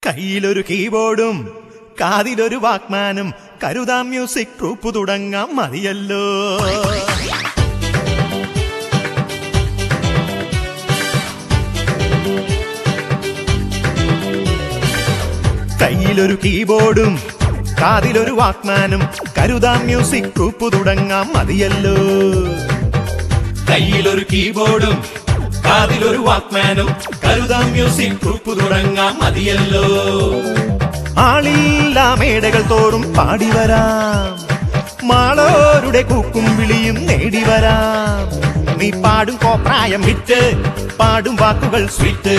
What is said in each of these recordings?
കയ്യിലൊരു കീബോർഡും കാതിലൊരു വാക്മാനും കരുതാം music troupe തുടങ്ങാം മതിയല്ലോ. കയ്യിലൊരു കീബോർഡും കാതിലൊരു വാക്മാനും കരുതാം മ്യൂസിക് ട്രൂപ്പ് തുടങ്ങാം മതിയല്ലോ. കയ്യിലൊരു കീബോർഡും കാതിലൊരു വാക്മാനും കരുതാം മ്യൂസിക് ട്രൂപ്പ് തുടങ്ങാം മതിയല്ലോ. ആളില്ലാ മേടകൾ തോറും പാടിവരാം, മാളോരുടെ കൂക്കും വിളിയും നേടിവരാം. നീ പാടും കോപ്രായം ഹിറ്റ്, പാടും വാക്കുകൾ സ്വീറ്റ്,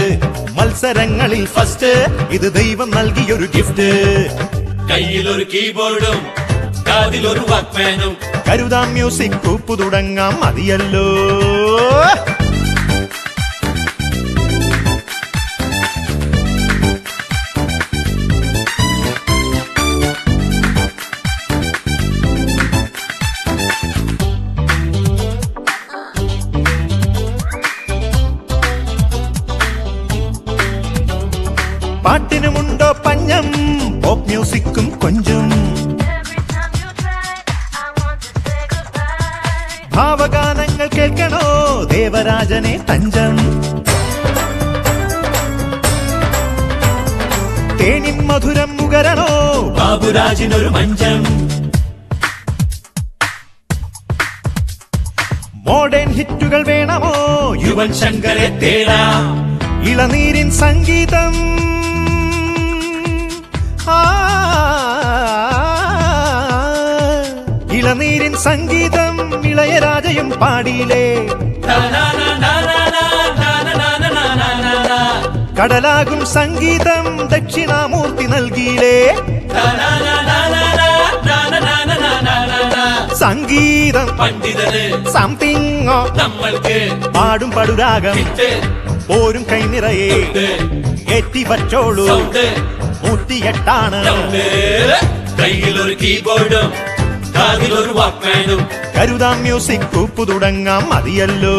മത്സരങ്ങളിൽ ഫസ്റ്റ്, ഇത് ദൈവം നൽകിയൊരു ഗിഫ്റ്റ്. കയ്യിലൊരു കീബോർഡും കാതിലൊരു വാക്മാനും കരുതാം മ്യൂസിക് ട്രൂപ്പ് തുടങ്ങാം മതിയല്ലോ. പാട്ടിനുമുണ്ടോ പഞ്ഞം, പോപ്പ് മ്യൂസിക്കും കൊഞ്ചും, ഭാവഗാനങ്ങൾ കേൾക്കണോ ദേവരാജനെ തഞ്ചം. തേനിൻ മധുരം മുകരണോ ബാബുരാജിനൊരു മഞ്ചം. മോഡേൺ ഹിറ്റുകൾ വേണമോ യുവൻ ശങ്കരെ തേടാം. ഇളനീരിൻ സംഗീതം, ഇളനീരിൻ സംഗീതം ഇളയരാജയും പാടിയില്ലേ. കടലാകും സംഗീതം ദക്ഷിണാമൂർത്തി നൽകിയില്ലേ. സംഗീതം പണ്ഡിതന് സംതിങ്ങോ നമ്മൾക്ക് പാടും പടുരാഗം പോരും കൈനിറയെ ഏറ്റി വച്ചോളൂ 108. കയ്യിലൊരു കീബോർഡും കാതിലൊരു വാക്മാനും കരുതാം മ്യൂസിക് ട്രൂപ്പ് തുടങ്ങാം മതിയല്ലോ.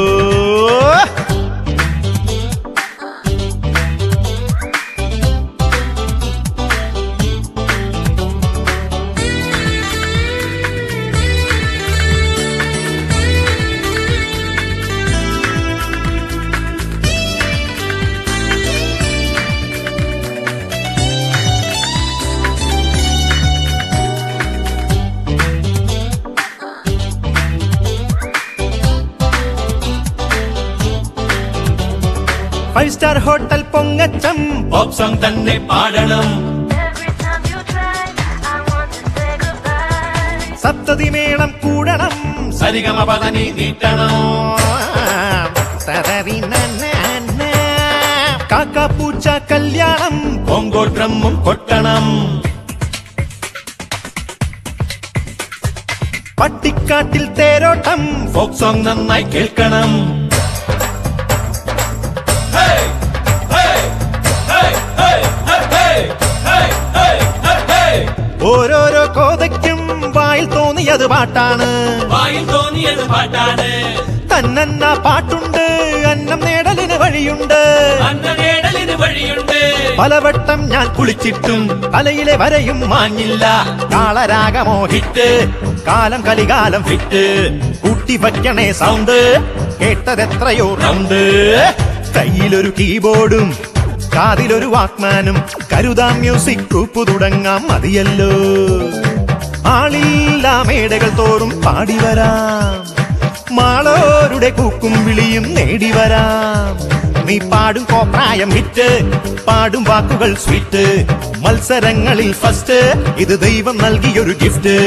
ഫൈവ് സ്റ്റാർ ഹോട്ടൽ പൊങ്ങച്ചം പോപ്പ് സോങ് തന്നെ പാടണം. സപ്തതി മേളം കൂടണം, സരിഗമ പദനി നീട്ടണം. കാക്കാപ്പൂച്ച കല്യാണം കോങ്കോ ഡ്രമ്മും കൊട്ടണം. പട്ടിക്കാട്ടിൽ തേരോട്ടം ഫോക്ക് സോങ് നന്നായി കേൾക്കണം. ഓരോരോ കോതയ്ക്കും വായിൽ തോന്നിയത് പാട്ടാണ്, വായിൽ തോന്നിയത് പാട്ടാണ്. തന്നെന്ന പാട്ടുണ്ട്, അന്നം നേടലിന് വഴിയുണ്ട്. അന്നം നേടലിന് വഴിയുണ്ട്. പലവട്ടം ഞാൻ കുളിച്ചിട്ടും തലയിലെ വരയും മാഞ്ഞില്ല. കാളരാഗമോ ഹിറ്റ്, കാലം കലികാലം ഫിറ്റ്, കൂട്ടി വയ്ക്കണേ സൗണ്ട്, കേട്ടതെത്രയോ റൗണ്ട്. കയ്യിലൊരു കീബോർഡും കാതിലൊരു വാക്മാനും കരുതാം മ്യൂസിക് ട്രൂപ്പ് തുടങ്ങാം മതിയല്ലോ. ആളില്ലാ മേടകൾ തോറും പാടിവരാം, മാളോരുടെ കൂക്കും വിളിയും നേടിവരാം. നീ പാടും കോപ്രായം ഹിറ്റ്, പാടും വാക്കുകൾ സ്വീറ്റ്, മത്സരങ്ങളിൽ ഫസ്റ്റ്, ഇത് ദൈവം നൽകിയൊരു ഗിഫ്റ്റ്.